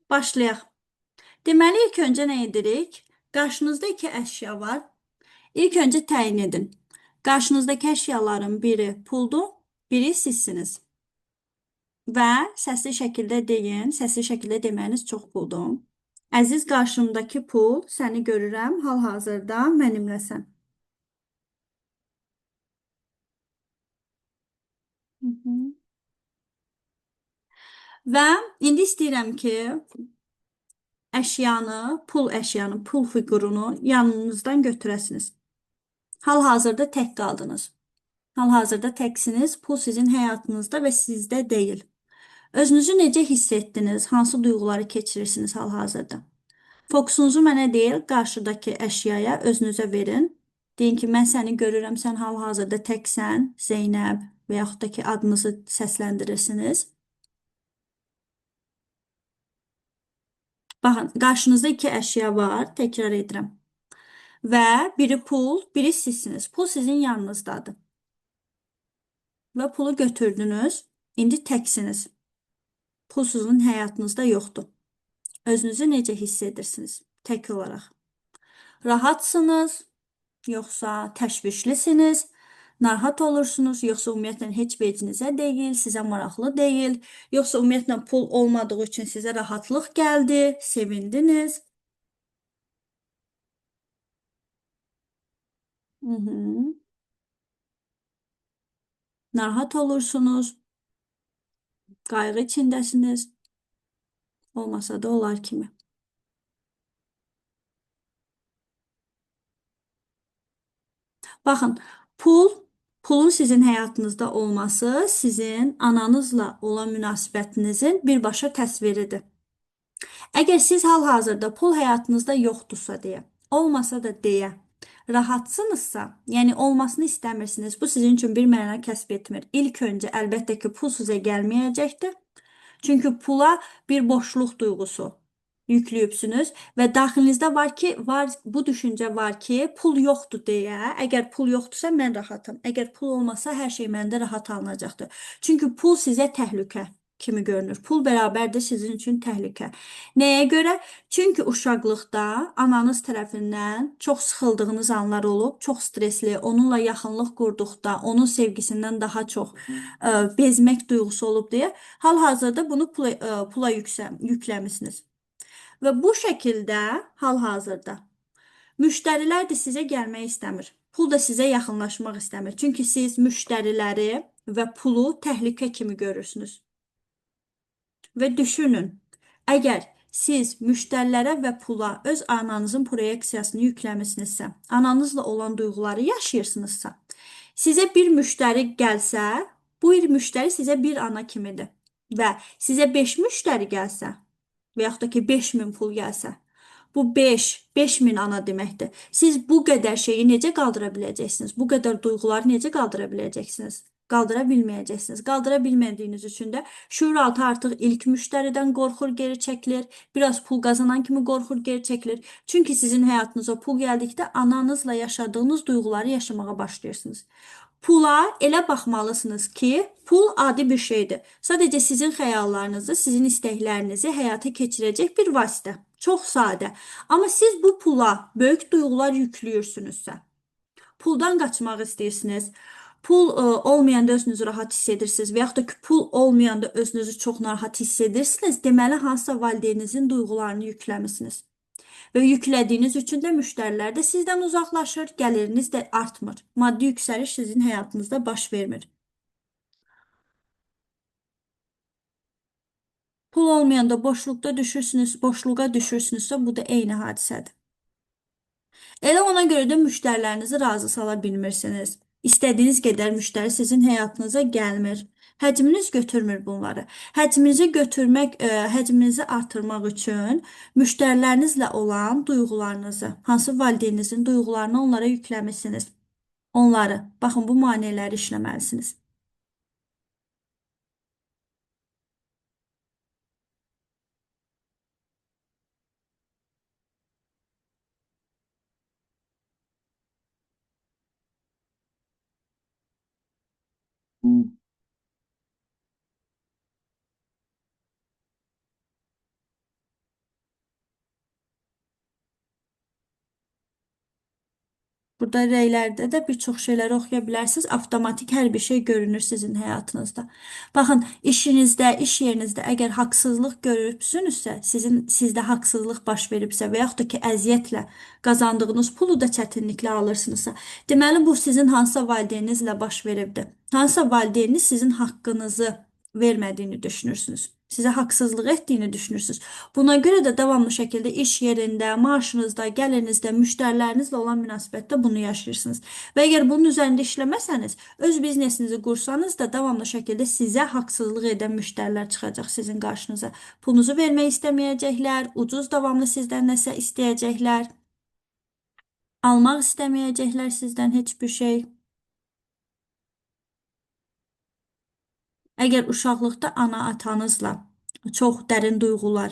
Başlayaq. Deməli, ilk öncə nə edirik? Qarşınızda iki əşya var. İlk öncə təyin edin. Qarşınızdakı əşyaların biri puldur, biri sizsiniz. Və səsli şəkildə deyin. Səsli şəkildə deməyiniz çox puldur. Əziz qarşımdakı pul, səni görürəm, hal-hazırda mənimləsən. Hı hı. Və indi istəyirəm ki, əşyanı, pul fiqurunu yanınızdan götürəsiniz. Hal-hazırda tək qaldınız. Hal-hazırda təksiniz, pul sizin həyatınızda və sizdə deyil. Özünüzü necə hiss etdiniz? Hansı duyğuları keçirirsiniz hal-hazırda? Fokusunuzu mənə deyil, qarşıdakı əşyaya özünüzə verin. Deyin ki, mən səni görürəm, sən hal-hazırda təksən, Zeynəb və yaxud da ki, adınızı səsləndirirsiniz. Baxın, qarşınızda iki əşya var, təkrar edirəm. Və biri pul, biri sizsiniz. Pul sizin yanınızdadır. Və pulu götürdünüz, indi təksiniz. Pul sizin həyatınızda yoxdur. Özünüzü necə hiss edirsiniz tək olaraq? Rahatsınız, yoxsa təşvişlisiniz? Narahat olursunuz, yoxsa ümumiyyətlə heç vecinizə deyil, sizə maraqlı deyil, yoxsa ümumiyyətlə pul olmadığı üçün sizə rahatlıq gəldi, sevindiniz? Hı -hı. Narahat olursunuz, qayğı içindəsiniz, olmasa da olar kimi. Baxın, pulun sizin həyatınızda olması sizin ananızla olan münasibətinizin birbaşa təsviridir. Əgər siz hal-hazırda pul həyatınızda yoxdursa deyə, olmasa da deyə, rahatsınızsa, yəni olmasını istəmirsiniz, bu sizin üçün bir məna kəsb etmir. İlk öncə əlbəttə ki, pul sizə gəlməyəcəkdir. Çünki pula bir boşluq duyğusu yükləyibsiniz və daxilinizdə var ki, bu düşüncə var ki, pul yoxdur deyə, əgər pul yoxdursa mən rahatam. Əgər pul olmasa hər şey məndə rahat alınacaqdır. Çünki pul sizə təhlükə kimi görünür. Pul bərabərdir sizin üçün təhlükə. Nəyə görə? Çünki uşaqlıqda ananız tərəfindən çox sıxıldığınız anlar olub, çox stresli, onunla yaxınlıq qurduqda, onun sevgisindən daha çox bezmək duyğusu olub deyə hal-hazırda bunu pula yükləmisiniz. Və bu şəkildə hal-hazırda müştərilər də sizə gəlmək istəmir. Pul da sizə yaxınlaşmaq istəmir. Çünki siz müştəriləri və pulu təhlükə kimi görürsünüz. Və düşünün, əgər siz müştərilərə və pula öz ananızın proyeksiyasını yükləmisinizsə, ananızla olan duyğuları yaşayırsınızsa, sizə bir müştəri gəlsə, bu il müştəri sizə bir ana kimidir. Və sizə 5 müştəri gəlsə, və yaxud da ki 5000 pul gəlsə, bu 5000 ana deməkdir. Siz bu qədər şeyi necə qaldıra biləcəksiniz? Bu qədər duyğuları necə qaldıra biləcəksiniz? Qaldıra bilməyəcəksiniz. Qaldıra bilmədiyiniz üçün də şuuraltı artıq ilk müştəridən qorxur, geri çəkilir. Biraz pul qazanan kimi qorxur, geri çəkilir. Çünki sizin həyatınıza pul gəldikdə ananızla yaşadığınız duyğuları yaşamağa başlayırsınız. Pula elə baxmalısınız ki, pul adi bir şeydir. Sadəcə sizin xəyallarınızı, sizin istəklərinizi həyata keçirəcək bir vasitə. Çox sadə. Amma siz bu pula böyük duyğular yüklüyürsünüzsə, puldan qaçmaq istəyirsiniz. Pul olmayanda özünüzü rahat hiss edirsiniz və yaxud da ki, pul olmayanda özünüzü çox narahat hiss edirsiniz. Deməli, hansısa valideyninizin duyğularını yükləmisiniz. Və yüklədiyiniz üçün də müştərilər də sizdən uzaqlaşır, gəliriniz də artmır. Maddi yüksəliş sizin həyatınızda baş vermir. Pul olmayanda boşluğa düşürsünüzsə, bu da eyni hadisədir. Elə ona görə də müştərilərinizi razı sala bilmirsiniz. İstədiyiniz qədər müştəri sizin həyatınıza gəlmir. Həcminiz götürmür bunları. Həcminizi artırmaq üçün müştərilərinizlə olan duyğularınızı, hansı valideyninizin duyğularını onlara yükləmisiniz. Baxın, bu maneələri işləməlisiniz. Burada reylerde de bir çox şeyləri oxuya bilərsiniz. Avtomatik hər bir şey görünür sizin həyatınızda. Baxın, işinizdə, iş yerinizdə əgər haqsızlıq görürsünüzsə, sizdə haqsızlıq baş veribsə və yaxud da ki, əziyyətlə qazandığınız pulu da çətinliklə alırsınızsa, deməli bu sizin hansısa valideyninizlə baş veribdir. Hansısa valideyniniz sizin haqqınızı vermədiyini düşünürsünüz. Sizə haqsızlıq etdiyini düşünürsünüz. Buna görə də davamlı şəkildə iş yerində, maaşınızda, gəlirinizdə, müştərilərinizlə olan münasibətdə bunu yaşayırsınız. Və əgər bunun üzərində işləməsəniz, öz biznesinizi qursanız da davamlı şəkildə sizə haqsızlıq edən müştərilər çıxacaq sizin qarşınıza. Pulunuzu vermək istəməyəcəklər, ucuz davamlı sizdən nəsə istəyəcəklər, almaq istəməyəcəklər sizdən heç bir şey. Əgər uşaqlıqda ana-atanızla çox dərin duyğular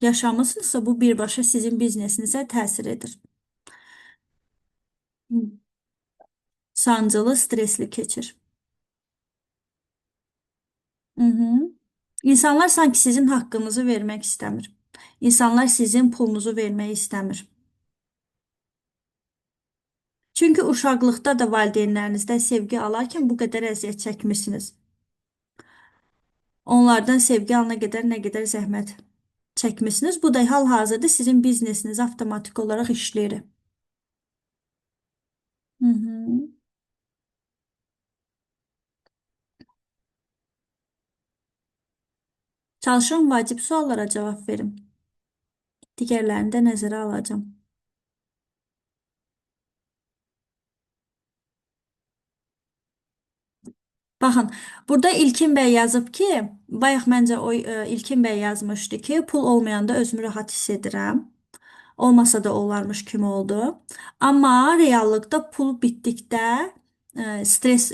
yaşamısınızsa, bu birbaşa sizin biznesinizə təsir edir. Sancılı, stresli keçir. Hı hı. İnsanlar sanki sizin haqqınızı vermək istəmir. İnsanlar sizin pulunuzu vermək istəmir. Çünki uşaqlıqda da valideynlərinizdən sevgi alarkən bu qədər əziyyət çəkmirsiniz. Onlardan sevgi alana qədər nə qədər zəhmət çəkmirsiniz. Bu da hal-hazırda sizin biznesiniz avtomatik olaraq işləyir. Hı hı. Çalışın vacib suallara cavab verin. Digərlərini də nəzərə alacağım. Baxın, burada İlkin bəy yazıb ki, bayaq məncə o İlkin bəy yazmışdı ki, pul olmayanda özümü rahat hiss edirəm. Olmasa da olarmış kimi oldu. Amma reallıqda pul bitdikdə stres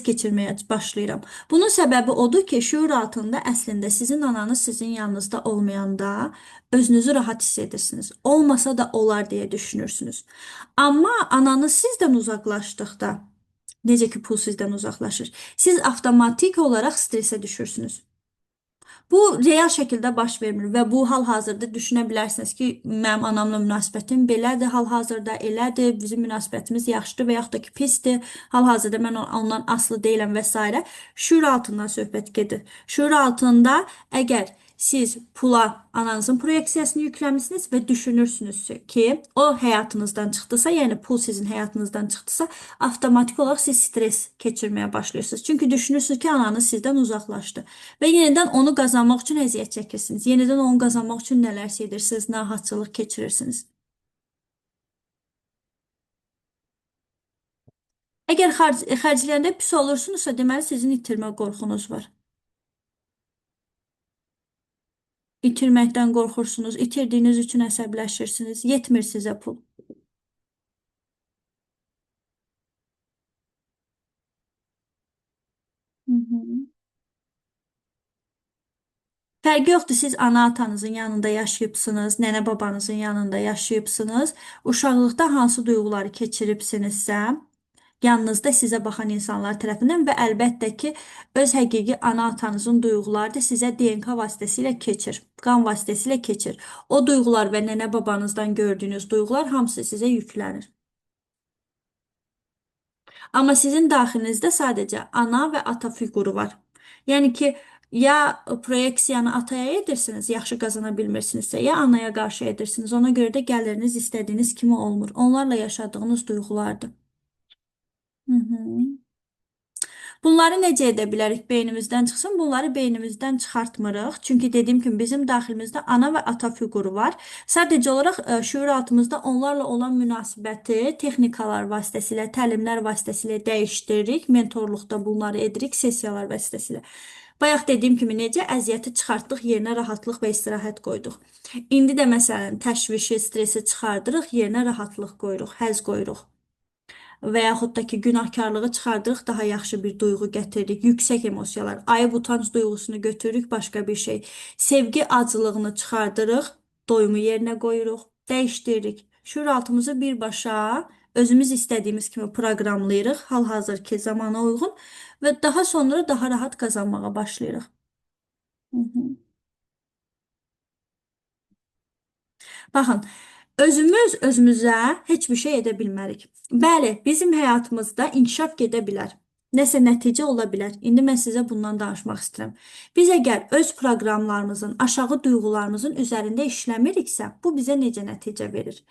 keçirməyə başlayıram. Bunun səbəbi odur ki, şuur altında əslində sizin ananız sizin yanınızda olmayanda özünüzü rahat hiss edirsiniz. Olmasa da olar deyə düşünürsünüz. Amma ananız sizdən uzaqlaşdıqda, necə ki pul sizdən uzaqlaşır, siz avtomatik olaraq stresə düşürsünüz. Bu real şəkildə baş vermir və bu hal-hazırda düşünə bilərsiniz ki, mənim anamla münasibətim belədir, hal-hazırda elədir, bizim münasibətimiz yaxşıdır və yaxud da ki, pisdir, hal-hazırda mən ondan asılı deyiləm və s. Şuur altından söhbət gedir. Şuur altında əgər siz pula ananızın proyeksiyasını yükləmisiniz və düşünürsünüz ki, o həyatınızdan çıxdısa, yəni pul sizin həyatınızdan çıxdısa, avtomatik olaraq siz stres keçirməyə başlayırsınız. Çünki düşünürsünüz ki, ananız sizdən uzaqlaşdı və yenidən onu qazanmaq üçün əziyyət çəkirsiniz. Yenidən onu qazanmaq üçün nələrsə edirsiniz, narahatçılıq keçirirsiniz. Əgər xərcləyəndə pis olursunuzsa, deməli sizin itirmə qorxunuz var. İtirməkdən qorxursunuz, itirdiyiniz üçün əsəbləşirsiniz, yetmir sizə pul. Hı hı. Fərqi yoxdur, siz ana-atanızın yanında yaşayıbsınız, nənə-babanızın yanında yaşayıbsınız, uşaqlıqda hansı duyğuları keçiribsinizsə, yanınızda sizə baxan insanlar tərəfindən və əlbəttə ki, öz həqiqi ana-atanızın duyğuları da sizə DNK vasitəsilə keçir, qan vasitəsilə keçir. O duyğular və nənə-babanızdan gördüyünüz duyğular hamısı sizə yüklənir. Amma sizin daxilinizdə sadəcə ana və ata fiquru var. Yəni ki, ya proyeksiyanı ataya edirsiniz, yaxşı qazana bilmirsinizsə, ya anaya qarşı edirsiniz. Ona görə də gəliriniz istədiyiniz kimi olmur. Onlarla yaşadığınız duyğulardır. Hı hı. Bunları necə edə bilərik beynimizdən çıxsın? Bunları beynimizdən çıxartmırıq. Çünki dediyim kimi bizim daxilimizdə ana və ata fiquru var. Sadəcə olaraq şuur altımızda onlarla olan münasibəti texnikalar vasitəsilə, təlimlər vasitəsilə dəyişdiririk. Mentorluqda bunları edirik, sessiyalar vasitəsilə. Bayaq dediyim kimi necə əziyyəti çıxartdıq, yerinə rahatlıq və istirahət qoyduq. İndi də məsələn təşvişi, stresi çıxardırıq, yerinə rahatlıq qoyuruq, həzz qoyuruq və yaxud da ki, günahkarlığı çıxardırıq, daha yaxşı bir duyğu gətiririk, yüksək emosiyalar, ayıb utanc duyğusunu götürürük, başqa bir şey. Sevgi acılığını çıxardırıq, doyumu yerinə qoyuruq, dəyişdiririk. Şuur altımızı birbaşa özümüz istədiyimiz kimi proqramlayırıq, hal-hazırki zamana uyğun və daha sonra daha rahat qazanmağa başlayırıq. Hı hı. Baxın, Özümüz özümüzə heç bir şey edə bilmərik. Bəli, bizim həyatımızda inkişaf gedə bilər. Nəsə nəticə ola bilər. İndi mən sizə bundan danışmaq istəyirəm. Biz əgər öz proqramlarımızın, aşağı duyğularımızın üzərində işləmiriksə, bu bizə necə nəticə verir?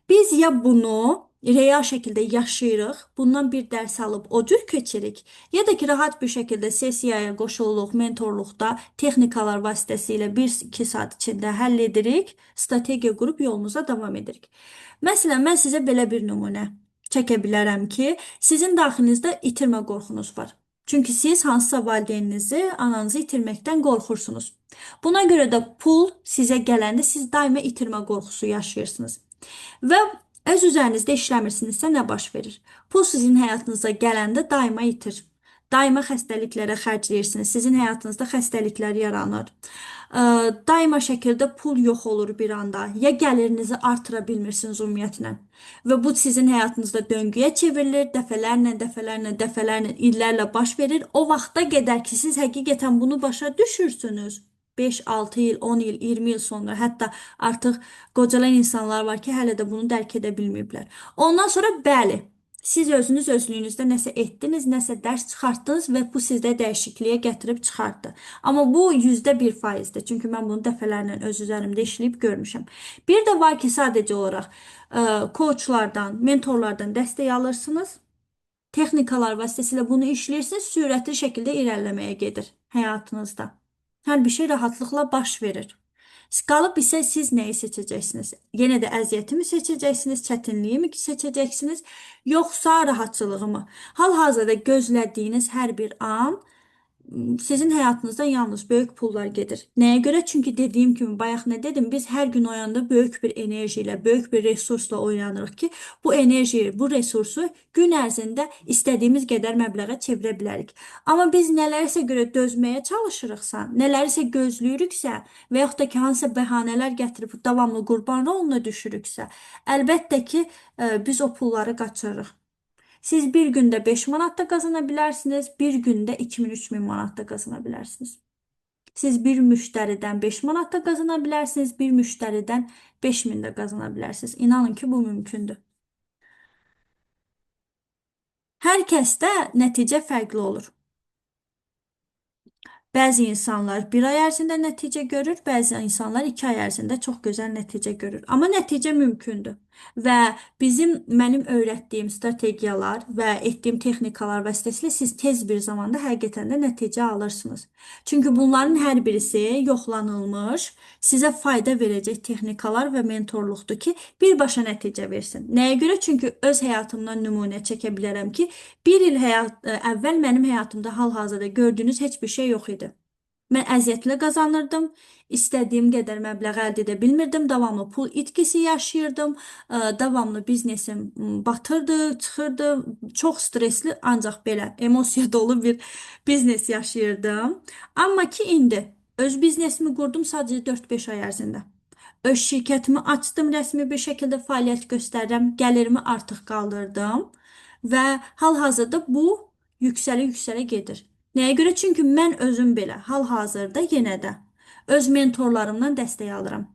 Biz ya bunu real şəkildə yaşayırıq, bundan bir dərs alıb o cür keçirik, ya da ki, rahat bir şəkildə sessiyaya qoşuluq, mentorluqda texnikalar vasitəsilə 1-2 saat içində həll edirik, strategiya qurub yolumuza davam edirik. Məsələn, mən sizə belə bir nümunə çəkə bilərəm ki, sizin daxilinizdə itirmə qorxunuz var. Çünki siz hansısa valideyninizi, ananızı itirməkdən qorxursunuz. Buna görə də pul sizə gələndə siz daima itirmə qorxusu yaşayırsınız. Və öz üzərinizdə işləmirsinizsə nə baş verir? Pul sizin həyatınıza gələndə daima itir. Daima xəstəliklərə xərcləyirsiniz. Sizin həyatınızda xəstəliklər yaranır. Daima şəkildə pul yox olur bir anda. Ya gəlirinizi artıra bilmirsiniz ümumiyyətlə. Və bu sizin həyatınızda döngüyə çevrilir, dəfələrlə, dəfələrlə, dəfələrlə, illərlə baş verir. O vaxta qədər ki, siz həqiqətən bunu başa düşürsünüz. 5-6 il, 10 il, 20 il sonra hətta artıq qocalan insanlar var ki, hələ də bunu dərk edə bilməyiblər. Ondan sonra bəli, siz özünüz özlüyünüzdə nəsə etdiniz, nəsə dərs çıxartdınız və bu sizdə dəyişikliyə gətirib çıxartdı. Amma bu %1%dir. Çünki mən bunu dəfələrlə öz üzərimdə işləyib görmüşəm. Bir də var ki, sadəcə olaraq koçlardan, mentorlardan dəstək alırsınız. Texnikalar vasitəsilə bunu işləyirsiniz, sürətli şəkildə irəliləməyə gedir həyatınızda. Hər bir şey rahatlıqla baş verir. Qalıb isə siz nəyi seçəcəksiniz? Yenə də əziyyətimi seçəcəksiniz, çətinliyimi seçəcəksiniz, yoxsa rahatçılığımı? Hal-hazırda gözlədiyiniz hər bir an sizin həyatınızda yalnız böyük pullar gedir. Nəyə görə? Çünki dediyim kimi, bayaq nə dedim? Biz hər gün oyanda böyük bir enerji ilə, böyük bir resursla oyanırıq ki, bu enerjiyi, bu resursu gün ərzində istədiyimiz qədər məbləğə çevirə bilərik. Amma biz nələrisə görə dözməyə çalışırıqsa, nələrisə gözləyiriksə və yaxud da ki, hansısa bəhanələr gətirib davamlı qurban roluna düşürüksə, əlbəttə ki, biz o pulları qaçırırıq. Siz bir gündə 5 manat da qazana bilərsiniz, bir gündə 2000-3000 manat da qazana bilərsiniz. Siz bir müştəridən 5 manat da qazana bilərsiniz, bir müştəridən 5000 də qazana bilərsiniz. İnanın ki, bu mümkündür. Hər kəsdə nəticə fərqli olur. Bəzi insanlar bir ay ərzində nəticə görür, bəzi insanlar 2 ay ərzində çox gözəl nəticə görür. Amma nəticə mümkündür. Və mənim öyrətdiyim strategiyalar və etdiyim texnikalar vasitəsilə siz tez bir zamanda həqiqətən də nəticə alırsınız. Çünki bunların hər birisi yoxlanılmış, sizə fayda verəcək texnikalar və mentorluqdur ki, birbaşa nəticə versin. Nəyə görə? Çünki öz həyatımdan nümunə çəkə bilərəm ki, bir il əvvəl mənim həyatımda hal-hazırda gördüyünüz heç bir şey yox idi. Mən əziyyətlə qazanırdım, istədiyim qədər məbləğ əldə edə bilmirdim, davamlı pul itkisi yaşayırdım, davamlı biznesim batırdı, çıxırdı, çox stresli, ancaq belə emosiya dolu bir biznes yaşayırdım. Amma ki indi öz biznesimi qurdum sadəcə 4-5 ay ərzində. Öz şirkətimi açdım, rəsmi bir şəkildə fəaliyyət göstərirəm, gəlirimi artıq qaldırdım və hal-hazırda bu yüksələ-yüksələ gedir. Nəyə görə? Çünki mən özüm belə hal-hazırda yenə də öz mentorlarımdan dəstək alıram.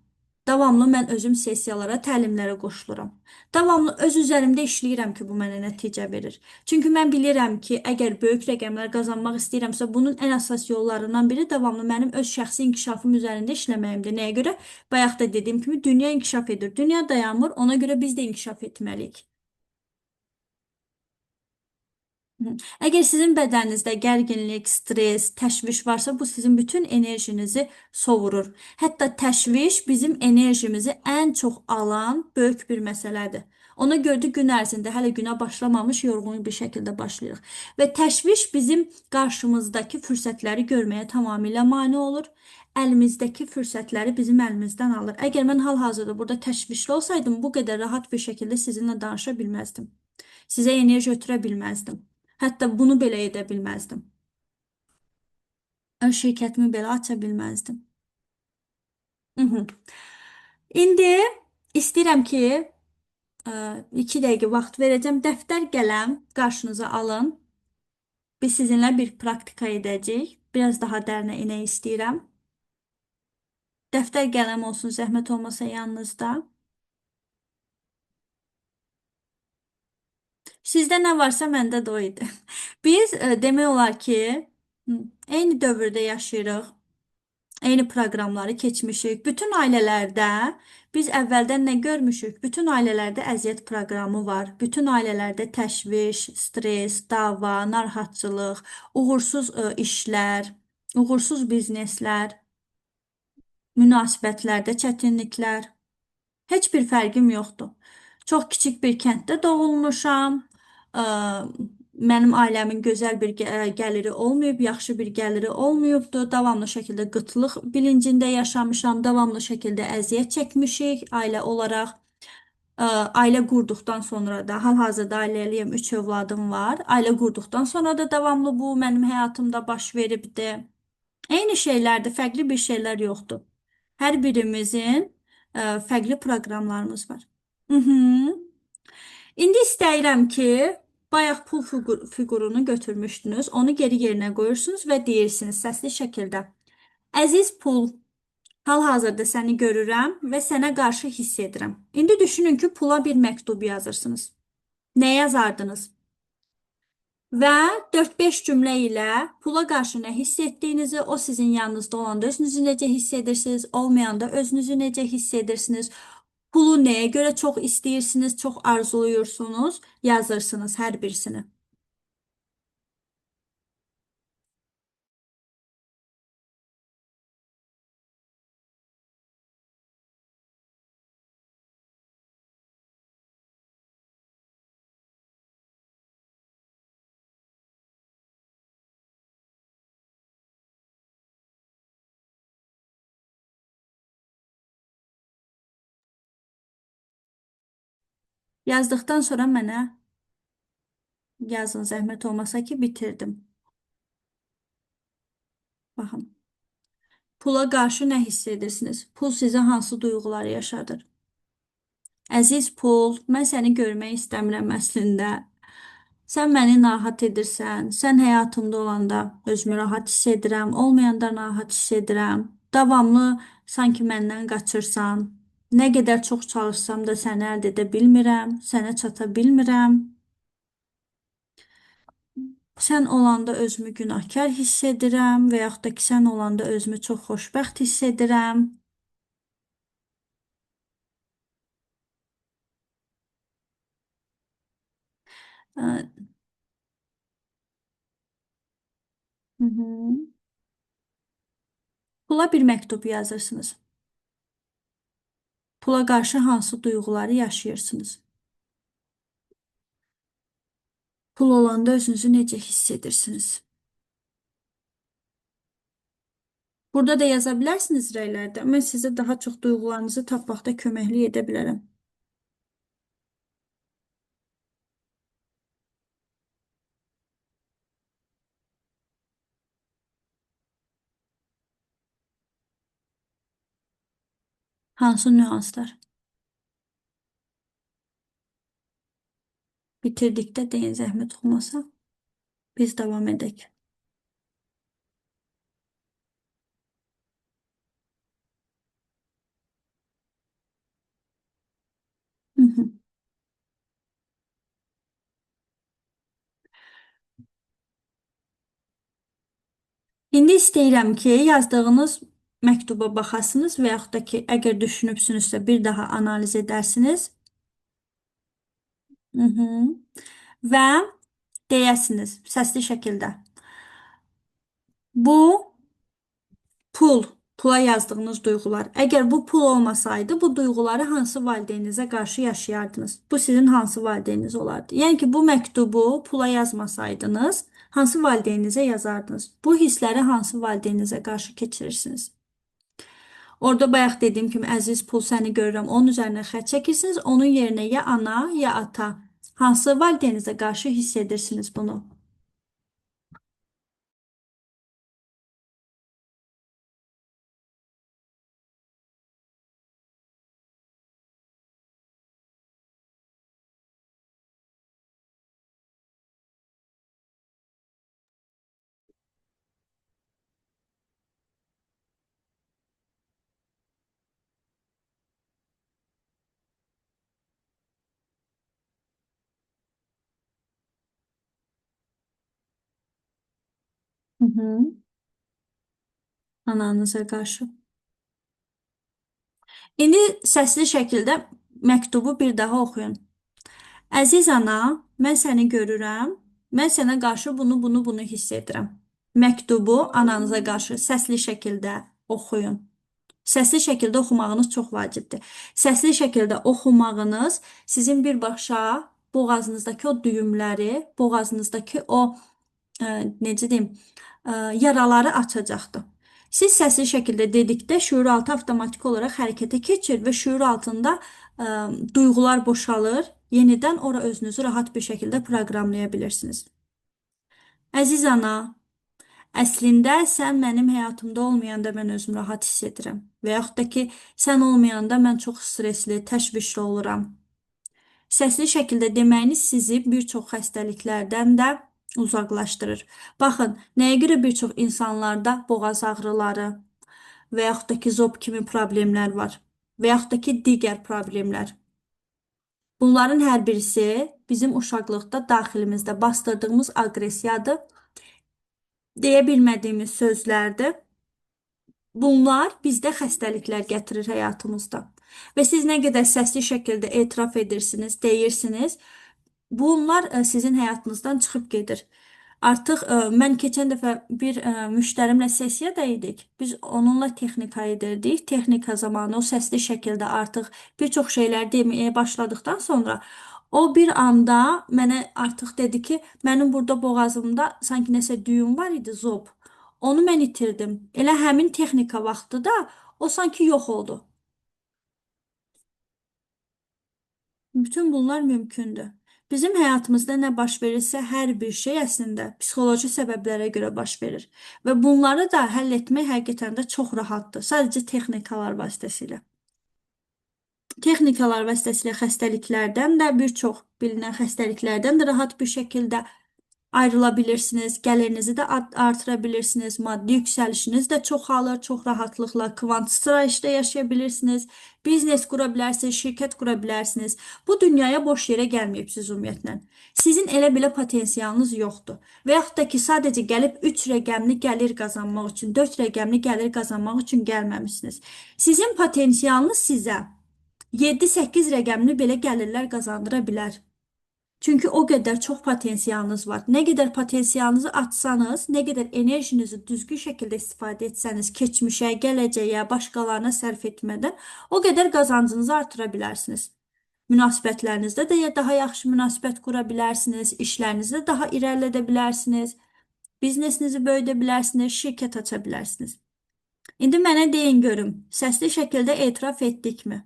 Davamlı mən özüm sessiyalara, təlimlərə qoşuluram. Davamlı öz üzərimdə işləyirəm ki, bu mənə nəticə verir. Çünki mən bilirəm ki, əgər böyük rəqəmlər qazanmaq istəyirəmsə, bunun ən əsas yollarından biri davamlı mənim öz şəxsi inkişafım üzərində işləməyimdir. Nəyə görə? Bayaq da dediyim kimi dünya inkişaf edir. Dünya dayanmır, ona görə biz də inkişaf etməliyik. Hı. Əgər sizin bədəninizdə gərginlik, stres, təşviş varsa, bu sizin bütün enerjinizi sovurur. Hətta təşviş bizim enerjimizi ən çox alan böyük bir məsələdir. Ona görə də gün ərzində hələ günə başlamamış yorğun bir şəkildə başlayırıq. Və təşviş bizim qarşımızdakı fürsətləri görməyə tamamilə mane olur. Əlimizdəki fürsətləri bizim əlimizdən alır. Əgər mən hal-hazırda burada təşvişli olsaydım, bu qədər rahat bir şəkildə sizinlə danışa bilməzdim. Sizə enerji ötürə bilməzdim. Hətta bunu belə edə bilməzdim. Öz şirkətimi belə aça bilməzdim. Mhm. İndi istəyirəm ki, 2 dəqiqə vaxt verəcəm. Dəftər, qələm qarşınıza alın. Biz sizinlə bir praktika edəcəyik. Biraz daha dərinə inək istəyirəm. Dəftər, qələm olsun, zəhmət olmasa yanınızda. Sizdə nə varsa məndə də o idi. Biz demək olar ki, hı, eyni dövrdə yaşayırıq. Eyni proqramları keçmişik. Bütün ailələrdə biz əvvəldən nə görmüşük? Bütün ailələrdə əziyyət proqramı var. Bütün ailələrdə təşviş, stres, dava, narahatçılıq, uğursuz işlər, uğursuz bizneslər, münasibətlərdə çətinliklər. Heç bir fərqim yoxdur. Çox kiçik bir kənddə doğulmuşam. Ə, Mənim ailəmin gözəl bir gəliri olmayıb, yaxşı bir gəliri olmayıbdı. Davamlı şəkildə qıtlıq bilincində yaşamışam, davamlı şəkildə əziyyət çəkmişik ailə olaraq. Ailə qurduqdan sonra da, hal-hazırda ailəliyəm, 3 övladım var. Ailə qurduqdan sonra da davamlı bu mənim həyatımda baş veribdi. Eyni şeylərdir, fərqli bir şeylər yoxdur. Hər birimizin fərqli proqramlarımız var. Mhm. İndi istəyirəm ki, bayaq pul fiqurunu götürmüşdünüz, onu geri yerinə qoyursunuz və deyirsiniz səsli şəkildə. Əziz pul, hal-hazırda səni görürəm və sənə qarşı hiss edirəm. İndi düşünün ki, pula bir məktub yazırsınız. Nə yazardınız? Və 4-5 cümlə ilə pula qarşı nə hiss etdiyinizi, o sizin yanınızda olanda özünüzü necə hiss edirsiniz, olmayanda özünüzü necə hiss edirsiniz, pulu nəyə görə çox istəyirsiniz, çox arzuluyursunuz, yazırsınız hər birisini. Yazdıqdan sonra mənə yazın zəhmət olmasa ki, bitirdim. Baxın. Pula qarşı nə hiss edirsiniz? Pul sizə hansı duyğuları yaşadır? Əziz pul, mən səni görmək istəmirəm əslində. Sən məni narahat edirsən. Sən həyatımda olanda özümü rahat hiss edirəm, olmayanda narahat hiss edirəm. Davamlı sanki məndən qaçırsan. Nə qədər çox çalışsam da səni əldə edə bilmirəm, sənə çata bilmirəm. Sən olanda özümü günahkar hiss edirəm və yaxud da ki, sən olanda özümü çox xoşbəxt hiss edirəm. Hı -hı. Pula bir məktub yazırsınız. Pula qarşı hansı duyğuları yaşayırsınız? Pul olanda özünüzü necə hiss edirsiniz? Burada da yaza bilərsiniz rəylərdə. Mən sizə daha çox duyğularınızı tapmaqda köməklik edə bilərəm. Hansı nüanslar? Bitirdikdə deyin zəhmət olmasa. Biz davam edək. Hı hı. İndi istəyirəm ki, yazdığınız məktuba baxasınız və yaxud da ki, əgər düşünübsünüzsə bir daha analiz edərsiniz. Hı hı. Və deyəsiniz səsli şəkildə. Bu pul, pula yazdığınız duyğular. Əgər bu pul olmasaydı, bu duyğuları hansı valideyninizə qarşı yaşayardınız? Bu sizin hansı valideyniniz olardı? Yəni ki, bu məktubu pula yazmasaydınız, hansı valideyninizə yazardınız? Bu hissləri hansı valideyninizə qarşı keçirirsiniz? Orada bayaq dediyim kimi, əziz pul səni görürəm, onun üzərinə xətt çəkirsiniz, onun yerinə ya ana, ya ata. Hansı valideyninizə qarşı hiss edirsiniz bunu? hı. Ananıza qarşı. İndi səsli şəkildə məktubu bir daha oxuyun. Əziz ana, mən səni görürəm. Mən sənə qarşı bunu hiss edirəm. Məktubu ananıza qarşı səsli şəkildə oxuyun. Səsli şəkildə oxumağınız çox vacibdir. Səsli şəkildə oxumağınız sizin birbaşa boğazınızdakı o düyümləri, boğazınızdakı o necə deyim, yaraları açacaqdır. Siz səsli şəkildə dedikdə şuuraltı avtomatik olaraq hərəkətə keçir və şuur altında duyğular boşalır. Yenidən ora özünüzü rahat bir şəkildə proqramlaya bilirsiniz. Əziz ana, əslində sən mənim həyatımda olmayanda mən özümü rahat hiss edirəm. Və yaxud da ki, sən olmayanda mən çox stresli, təşvişli oluram. Səsli şəkildə deməyiniz sizi bir çox xəstəliklərdən də uzaqlaşdırır. Baxın, nəyə görə bir çox insanlarda boğaz ağrıları və yaxud da ki, zob kimi problemlər var və yaxud da ki, digər problemlər. Bunların hər birisi bizim uşaqlıqda daxilimizdə bastırdığımız aqressiyadır, deyə bilmədiyimiz sözlərdir. Bunlar bizdə xəstəliklər gətirir həyatımızda. Və siz nə qədər səsli şəkildə etiraf edirsiniz, deyirsiniz, bunlar sizin həyatınızdan çıxıb gedir. Artıq mən keçən dəfə bir müştərimlə sessiyada idik. Biz onunla texnika edirdik. Texnika zamanı o səsli şəkildə artıq bir çox şeylər deməyə başladıktan sonra o bir anda mənə artıq dedi ki, mənim burada boğazımda sanki nəsə düyüm var idi, zob. Onu mən itirdim. Elə həmin texnika vaxtı da o sanki yox oldu. Bütün bunlar mümkündür. Bizim həyatımızda nə baş verirsə, hər bir şey əslində psixoloji səbəblərə görə baş verir. Və bunları da həll etmək həqiqətən də çox rahatdır. Sadəcə texnikalar vasitəsilə. Texnikalar vasitəsilə xəstəliklərdən də bir çox bilinən xəstəliklərdən də rahat bir şəkildə ayrıla bilirsiniz, gəlirinizi də artıra bilirsiniz, maddi yüksəlişiniz də çoxalır, çox rahatlıqla kvant sırayışda yaşaya bilirsiniz, biznes qura bilərsiniz, şirkət qura bilərsiniz. Bu dünyaya boş yerə gəlməyibsiniz ümumiyyətlə. Sizin elə belə potensialınız yoxdur. Və yaxud da ki, sadəcə gəlib 3 rəqəmli gəlir qazanmaq üçün, 4 rəqəmli gəlir qazanmaq üçün gəlməmisiniz. Sizin potensialınız sizə 7-8 rəqəmli belə gəlirlər qazandıra bilər. Çünki o qədər çox potensialınız var. Nə qədər potensialınızı açsanız, nə qədər enerjinizi düzgün şəkildə istifadə etsəniz, keçmişə, gələcəyə, başqalarına sərf etmədən, o qədər qazancınızı artıra bilərsiniz. Münasibətlərinizdə də daha yaxşı münasibət qura bilərsiniz, işlərinizi daha irəlilədə bilərsiniz, biznesinizi böyüdə bilərsiniz, şirkət aça bilərsiniz. İndi mənə deyin görüm, səsli şəkildə etiraf etdikmi?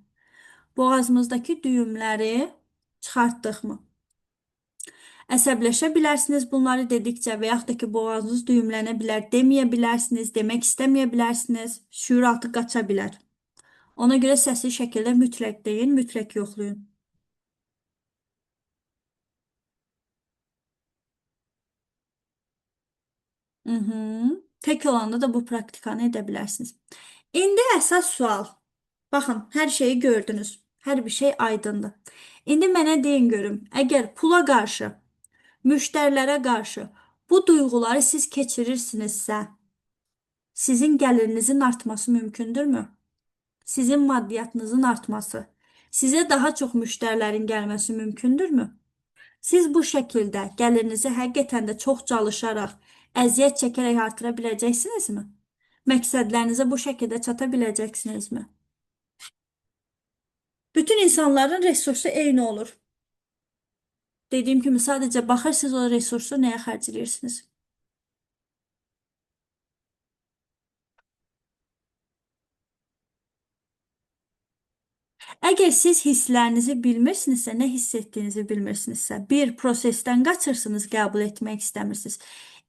Boğazımızdakı düyümləri çıxartdıqmı? Əsəbləşə bilərsiniz bunları dedikcə və yaxud da ki, boğazınız düyümlənə bilər, deməyə bilərsiniz, demək istəməyə bilərsiniz, şüur altı qaça bilər. Ona görə səsli şəkildə mütləq deyin, mütləq yoxlayın. Tək olanda da bu praktikanı edə bilərsiniz. İndi əsas sual. Baxın, hər şeyi gördünüz. Hər bir şey aydındır. İndi mənə deyin görüm, əgər pula qarşı, müştərilərə qarşı bu duyğuları siz keçirirsinizsə, sizin gəlirinizin artması mümkündürmü? Sizin maddiyyatınızın artması, sizə daha çox müştərilərin gəlməsi mümkündürmü? Siz bu şəkildə gəlirinizi həqiqətən də çox çalışaraq, əziyyət çəkərək artıra biləcəksinizmi? Məqsədlərinizə bu şəkildə çata biləcəksinizmi? Bütün insanların resursu eyni olur. Dediyim kimi sadəcə baxırsınız o resursu nəyə xərcləyirsiniz. Əgər siz hisslərinizi bilmirsinizsə, nə hiss etdiyinizi bilmirsinizsə, bir, prosesdən qaçırsınız, qəbul etmək istəmirsiniz.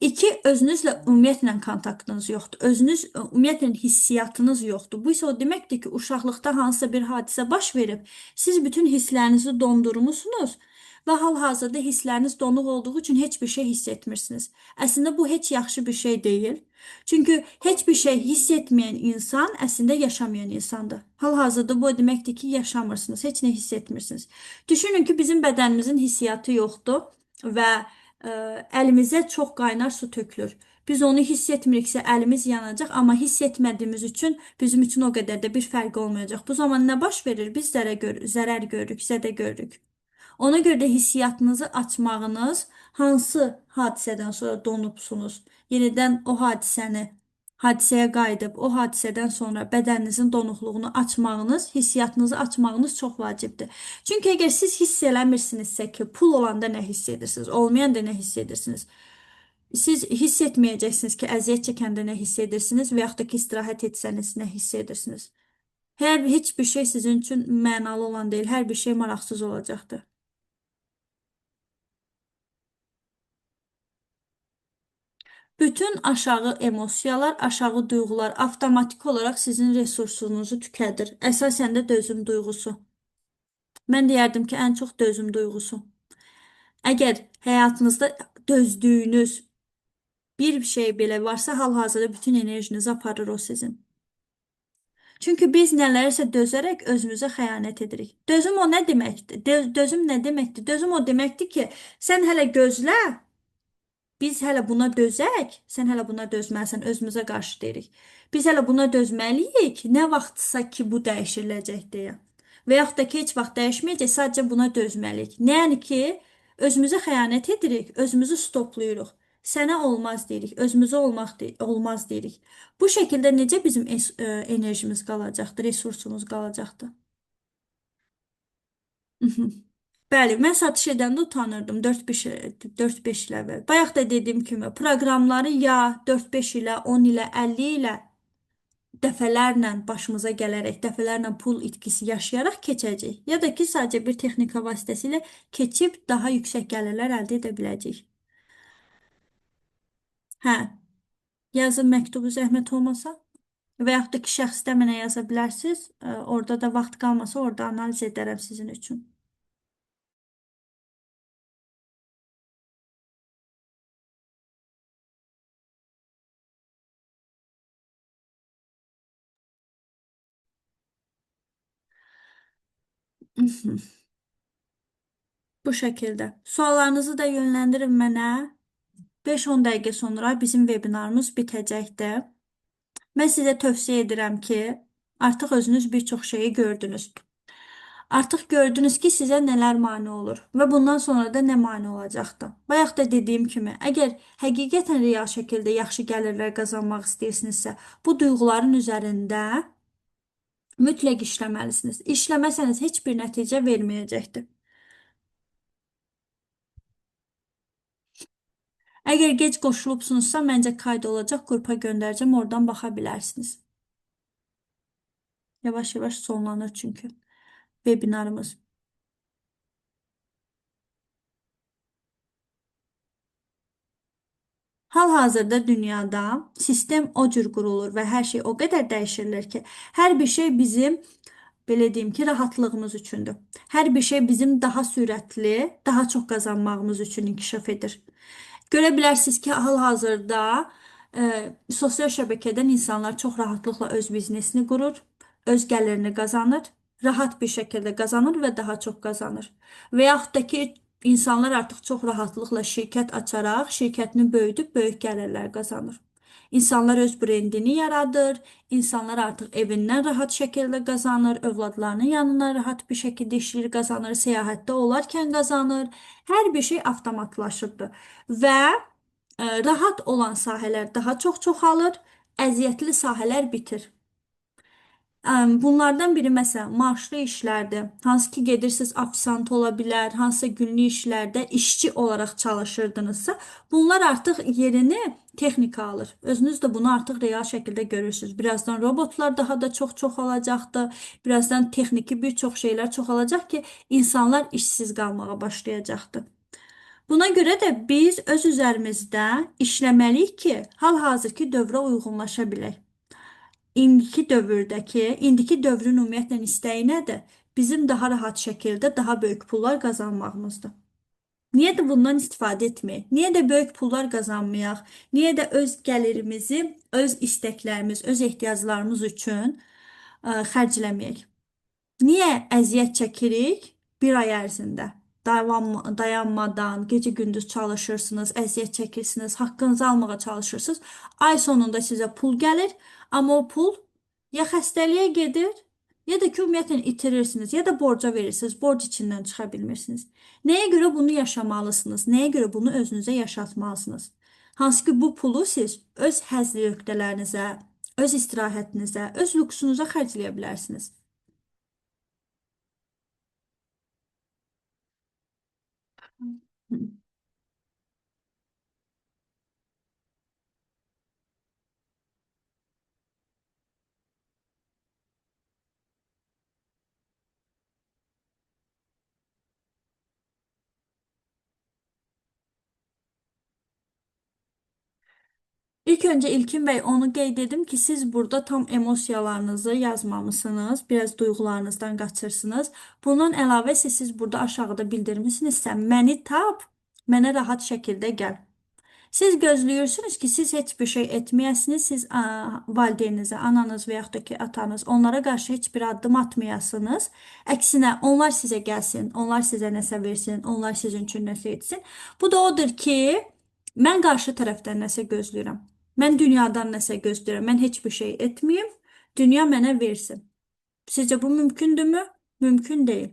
İki, özünüzlə ümumiyyətlə kontaktınız yoxdur. Özünüz ümumiyyətlə hissiyatınız yoxdur. Bu isə o deməkdir ki, uşaqlıqda hansısa bir hadisə baş verib, siz bütün hisslərinizi dondurmusunuz və hal-hazırda hissləriniz donuq olduğu üçün heç bir şey hiss etmirsiniz. Əslində bu heç yaxşı bir şey deyil. Çünki heç bir şey hiss etməyən insan əslində yaşamayan insandır. Hal-hazırda bu o deməkdir ki, yaşamırsınız, heç nə hiss etmirsiniz. Düşünün ki, bizim bədənimizin hissiyatı yoxdur və əlimizə çox qaynar su tökülür. Biz onu hiss etmiriksə əlimiz yanacaq, amma hiss etmədiyimiz üçün bizim üçün o qədər də bir fərqi olmayacaq. Bu zaman nə baş verir? Biz zərər görürük, zədə görürük. Ona görə də hissiyatınızı açmağınız, hansı hadisədən sonra donubsunuz, yenidən o hadisəyə qayıdıb, o hadisədən sonra bədəninizin donuqluğunu açmağınız, hissiyatınızı açmağınız çox vacibdir. Çünki əgər siz hiss eləmirsinizsə ki, pul olanda nə hiss edirsiniz, olmayanda nə hiss edirsiniz, siz hiss etməyəcəksiniz ki, əziyyət çəkəndə nə hiss edirsiniz və yaxud da ki, istirahət etsəniz nə hiss edirsiniz. Heç bir şey sizin üçün mənalı olan deyil, hər bir şey maraqsız olacaqdır. Bütün aşağı emosiyalar, aşağı duyğular avtomatik olaraq sizin resursunuzu tükədir. Əsasən də dözüm duyğusu. Mən deyərdim ki, ən çox dözüm duyğusu. Əgər həyatınızda dözdüyünüz bir şey belə varsa, hal-hazırda bütün enerjinizi aparır o sizin. Çünki biz nələrsə dözərək özümüzə xəyanət edirik. Dözüm o nə deməkdir? Dözüm nə deməkdir? Dözüm o deməkdir ki, sən hələ gözlə, biz hələ buna dözək, sən hələ buna dözməlisən, özümüzə qarşı deyirik. Biz hələ buna dözməliyik, nə vaxtsa ki, bu dəyişiləcək deyə. Və yaxud da ki, heç vaxt dəyişməyəcək, sadəcə buna dözməliyik. Yəni ki, özümüzə xəyanət edirik, özümüzü stoplayırıq. Sənə olmaz deyirik, özümüzə olmaz deyirik. Bu şəkildə necə bizim enerjimiz qalacaqdır, resursumuz qalacaqdır? Bəli, mən satış edəndə utanırdım 4-5 il əvvəl. Bayaq da dediyim kimi, proqramları ya 4-5 ilə, 10 ilə, 50 ilə dəfələrlə başımıza gələrək, dəfələrlə pul itkisi yaşayaraq keçəcək. Ya da ki, sadəcə bir texnika vasitəsilə keçib daha yüksək gəlirlər əldə edə biləcək. Hə, yazın məktubu zəhmət olmasa və yaxud da ki, şəxsdə mənə yaza bilərsiniz. Orada da vaxt qalmasa, orada analiz edərəm sizin üçün. Bu şəkildə. Suallarınızı da yönləndirin mənə. 5-10 dəqiqə sonra bizim vebinarımız bitəcəkdir. Mən sizə tövsiyə edirəm ki, artıq özünüz bir çox şeyi gördünüz. Artıq gördünüz ki, sizə nələr mane olur və bundan sonra da nə mane olacaqdır. Bayaq da dediyim kimi, əgər həqiqətən real şəkildə yaxşı gəlirlər qazanmaq istəyirsinizsə, bu duyğuların üzərində mütləq işləməlisiniz. İşləməsəniz heç bir nəticə verməyəcəkdir. Əgər gec qoşulubsunuzsa, məncə kayıt olacaq, qrupa göndərəcəm, oradan baxa bilərsiniz. Yavaş-yavaş sonlanır çünki webinarımız. Hal-hazırda dünyada sistem o cür qurulur və hər şey o qədər dəyişirilir ki, hər bir şey bizim, belə deyim ki, rahatlığımız üçündür. Hər bir şey bizim daha sürətli, daha çox qazanmağımız üçün inkişaf edir. Görə bilərsiniz ki, hal-hazırda sosial şəbəkədən insanlar çox rahatlıqla öz biznesini qurur, öz gəlirini qazanır, rahat bir şəkildə qazanır və daha çox qazanır. Və yaxud da ki, insanlar artıq çox rahatlıqla şirkət açaraq, şirkətini böyüdüb böyük gəlirlər qazanır. İnsanlar öz brendini yaradır, insanlar artıq evindən rahat şəkildə qazanır, övladlarının yanına rahat bir şəkildə işləyir, qazanır, səyahətdə olarkən qazanır. Hər bir şey avtomatlaşırdı və rahat olan sahələr daha çox çoxalır, əziyyətli sahələr bitir. Bunlardan biri məsələn maaşlı işlərdir. Hansı ki gedirsiniz ofisant ola bilər, hansısa günlük işlərdə işçi olaraq çalışırdınızsa, bunlar artıq yerini texnika alır. Özünüz də bunu artıq real şəkildə görürsünüz. Birazdan robotlar daha da çox çoxalacaqdır. Birazdan texniki bir çox şeylər çoxalacaq ki, insanlar işsiz qalmağa başlayacaqdır. Buna görə də biz öz üzərimizdə işləməliyik ki, hal-hazırki dövrə uyğunlaşa bilək. İndiki dövrün ümumiyyətlə istəyi nədir? Bizim daha rahat şəkildə daha böyük pullar qazanmağımızdır. Niyə də bundan istifadə etməyək? Niyə də böyük pullar qazanmayaq? Niyə də öz gəlirimizi, öz istəklərimiz, öz ehtiyaclarımız üçün xərcləməyək? Niyə əziyyət çəkirik bir ay ərzində? dayanmadan gecə-gündüz çalışırsınız, əziyyət çəkirsiniz, haqqınızı almağa çalışırsınız. Ay sonunda sizə pul gəlir, amma o pul ya xəstəliyə gedir, ya da ki, ümumiyyətlə itirirsiniz, ya da borca verirsiniz, borc içindən çıxa bilmirsiniz. Nəyə görə bunu yaşamalısınız? Nəyə görə bunu özünüzə yaşatmalısınız? Hansı ki, bu pulu siz öz həzz nöqtələrinizə, öz istirahətinizə, öz lüksunuza xərcləyə bilərsiniz. Hı. İlk önce İlkin Bey onu qeyd edim ki, siz burada tam emosiyalarınızı yazmamısınız, biraz duyğularınızdan qaçırsınız. Bundan əlavə isə siz burada aşağıda bildirmisinizsə, məni tap, mənə rahat şəkildə gəl. Siz gözləyirsiniz ki, siz heç bir şey etməyəsiniz, siz valideyninizə, ananız və yaxud da ki, atanız onlara qarşı heç bir addım atmayasınız. Əksinə, onlar sizə gəlsin, onlar sizə nəsə versin, onlar sizin üçün nəsə etsin. Bu da odur ki, mən qarşı tərəfdən nəsə gözləyirəm. Mən dünyadan nəsə gözləyirəm. Mən heç bir şey etməyim, dünya mənə versin. Sizcə bu mümkündürmü? Mümkün deyil.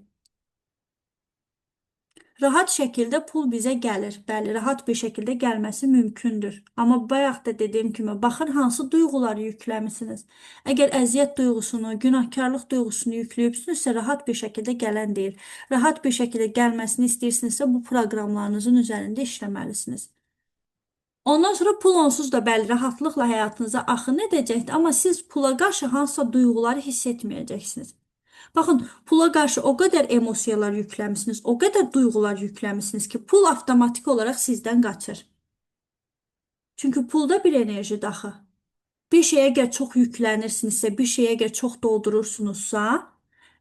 Rahat şəkildə pul bizə gəlir. Bəli, rahat bir şəkildə gəlməsi mümkündür. Amma bayaq da dediyim kimi, baxın hansı duyğuları yükləmisiniz. Əgər əziyyət duyğusunu, günahkarlıq duyğusunu yükləyibsinizsə, rahat bir şəkildə gələn deyil. Rahat bir şəkildə gəlməsini istəyirsinizsə, bu proqramlarınızın üzərində işləməlisiniz. Ondan sonra pul onsuz da bəli, rahatlıqla həyatınıza axın edəcəkdir, amma siz pula qarşı hansısa duyğuları hiss etməyəcəksiniz. Baxın, pula qarşı o qədər emosiyalar yükləmisiniz, o qədər duyğular yükləmisiniz ki, pul avtomatik olaraq sizdən qaçır. Çünki pulda bir enerji daxı. Bir şeyə əgər çox yüklənirsinizsə, bir şeyə əgər çox doldurursunuzsa,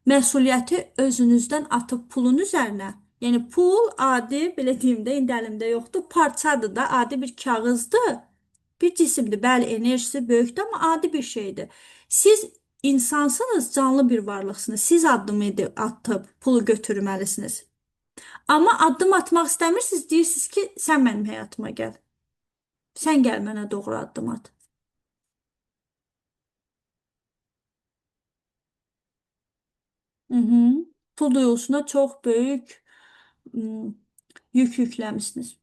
məsuliyyəti özünüzdən atıb pulun üzərinə. Yəni pul adi, belə deyim də, indi əlimdə yoxdur, parçadır da, adi bir kağızdır. Bir cisimdir. Bəli, enerjisi böyükdür, amma adi bir şeydir. Siz insansınız, canlı bir varlıqsınız. Siz addım edib atıb pulu götürməlisiniz. Amma addım atmaq istəmirsiniz, deyirsiniz ki, sən mənim həyatıma gəl. Sən gəl mənə doğru addım at. Hı hı. Pul duyğusuna çox böyük yük yükləmişsiniz.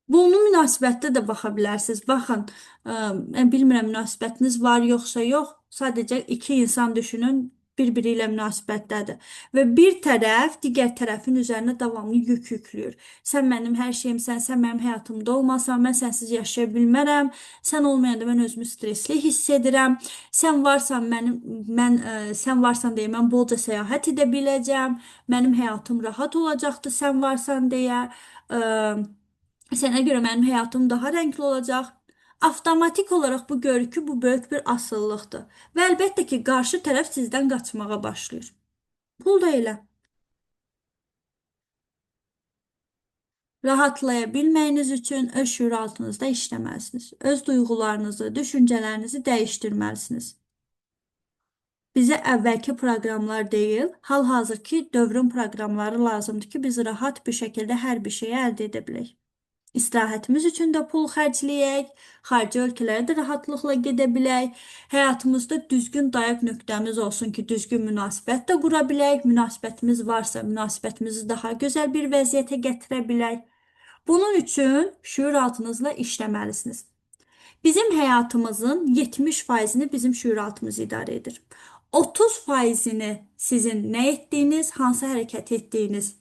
Bunu münasibətdə də baxa bilərsiniz. Baxın, mən bilmirəm münasibətiniz var yoxsa yox. Sadəcə iki insan düşünün, bir-biri ilə münasibətdədir. Və bir tərəf digər tərəfin üzərinə davamlı yük yükləyir. Sən mənim hər şeyimsən, sən mənim həyatımda olmasan, mən sənsiz yaşaya bilmərəm. Sən olmayanda mən özümü stresli hiss edirəm. Sən varsan mənim sən varsan deyə mən bolca səyahət edə biləcəm. Mənim həyatım rahat olacaqdır sən varsan deyə. Ə, Sənə görə mənim həyatım daha rəngli olacaq. Avtomatik olaraq bu görür ki, bu böyük bir asılılıqdır. Və əlbəttə ki, qarşı tərəf sizdən qaçmağa başlayır. Pul da elə. Rahatlaya bilməyiniz üçün öz şüuraltınızda işləməlisiniz. Öz duyğularınızı, düşüncələrinizi dəyişdirməlisiniz. Bizə əvvəlki proqramlar deyil, hal-hazırki dövrün proqramları lazımdır ki, biz rahat bir şəkildə hər bir şeyi əldə edə bilək. İstirahətimiz üçün də pul xərcləyək, xarici ölkələrə də rahatlıqla gedə bilək, həyatımızda düzgün dayaq nöqtəmiz olsun ki, düzgün münasibət də qura bilək, münasibətimiz varsa, münasibətimizi daha gözəl bir vəziyyətə gətirə bilək. Bunun üçün şüur altınızla işləməlisiniz. Bizim həyatımızın 70%-ni bizim şüuraltımız idarə edir. 30%-ni sizin nə etdiyiniz, hansı hərəkət etdiyiniz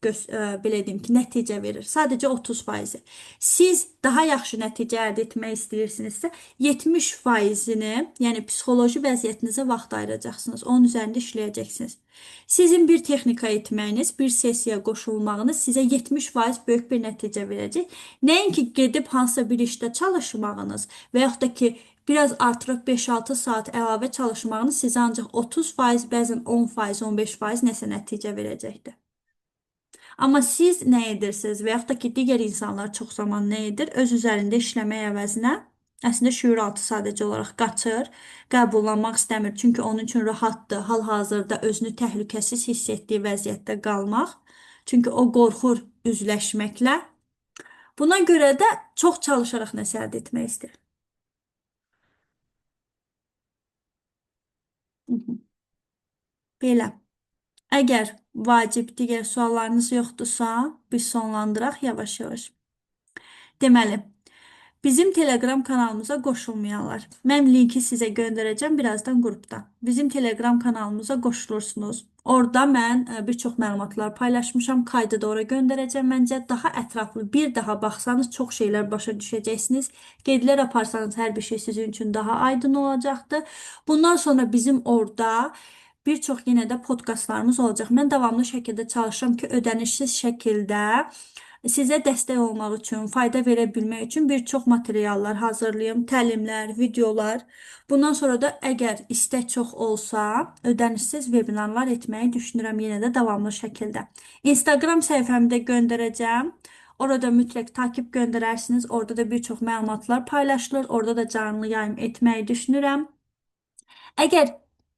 belə deyim ki, nəticə verir. Sadəcə 30%. Siz daha yaxşı nəticə əldə etmək istəyirsinizsə, 70%-ni, yəni psixoloji vəziyyətinizə vaxt ayıracaqsınız. Onun üzərində işləyəcəksiniz. Sizin bir texnika etməyiniz, bir sessiya qoşulmağınız sizə 70% böyük bir nəticə verəcək. Nəinki gedib hansısa bir işdə çalışmağınız və yaxud da ki, biraz artırıb 5-6 saat əlavə çalışmağınız sizə ancaq 30%, bəzən 10%, 15% nəsə nəticə verəcəkdir. Amma siz nə edirsiniz və yaxud da ki, digər insanlar çox zaman nə edir? Öz üzərində işləmək əvəzinə Əslində şüuraltı sadəcə olaraq qaçır, qəbullanmaq istəmir. Çünki onun üçün rahatdır hal-hazırda özünü təhlükəsiz hiss etdiyi vəziyyətdə qalmaq. Çünki o qorxur üzləşməklə. Buna görə də çox çalışaraq nəsə əldə etmək istəyir. Hı hı. Belə. Əgər vacib digər suallarınız yoxdursa, biz sonlandıraq yavaş-yavaş. Deməli, bizim Telegram kanalımıza qoşulmayanlar. Mən linki sizə göndərəcəm birazdan qrupda. Bizim Telegram kanalımıza qoşulursunuz. Orada mən bir çox məlumatlar paylaşmışam. Kaydı da ora göndərəcəm. Məncə daha ətraflı bir daha baxsanız çox şeylər başa düşəcəksiniz. Qeydlər aparsanız hər bir şey sizin üçün daha aydın olacaqdır. Bundan sonra bizim orada bir çox yenə də podkastlarımız olacaq. Mən davamlı şəkildə çalışıram ki, ödənişsiz şəkildə sizə dəstək olmaq üçün, fayda verə bilmək üçün bir çox materiallar hazırlayım, təlimlər, videolar. Bundan sonra da əgər istək çox olsa, ödənişsiz vebinarlar etməyi düşünürəm yenə də davamlı şəkildə. Instagram səhifəmdə göndərəcəm. Orada mütləq takip göndərərsiniz. Orada da bir çox məlumatlar paylaşılır. Orada da canlı yayım etməyi düşünürəm. Əgər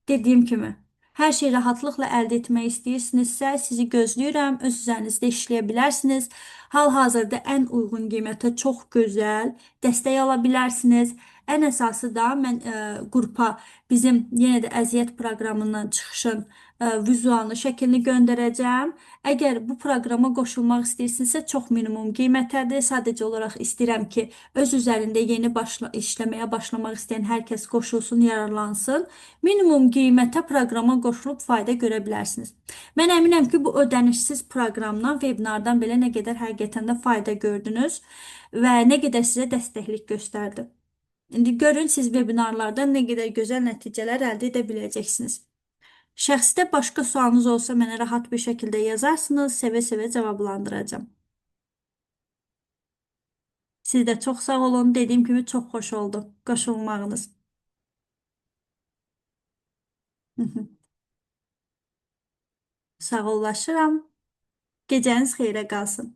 dediyim kimi hər şeyi rahatlıqla əldə etmək istəyirsinizsə, sizi gözləyirəm. Öz üzərinizdə işləyə bilərsiniz. Hal-hazırda ən uyğun qiymətə çox gözəl dəstək ala bilərsiniz. Ən əsası da mən qrupa bizim yenə də əziyyət proqramından çıxışın vizualını, şəklini göndərəcəm. Əgər bu proqrama qoşulmaq istəyirsinizsə, çox minimum qiymətədir. Sadəcə olaraq istəyirəm ki, öz üzərində yeni işləməyə başlamaq istəyən hər kəs qoşulsun, yararlansın. Minimum qiymətə proqrama qoşulub fayda görə bilərsiniz. Mən əminəm ki, bu ödənişsiz proqramdan, webinardan belə nə qədər həqiqətən də fayda gördünüz və nə qədər sizə dəstəklik göstərdi. İndi görün siz webinarlardan nə qədər gözəl nəticələr əldə edə biləcəksiniz. Şəxsdə başqa sualınız olsa mənə rahat bir şəkildə yazarsınız, sevə-sevə cavablandıracağam. Siz də çox sağ olun. Dediyim kimi çox xoş oldu qoşulmağınız. Sağollaşıram. Gecəniz xeyrə qalsın.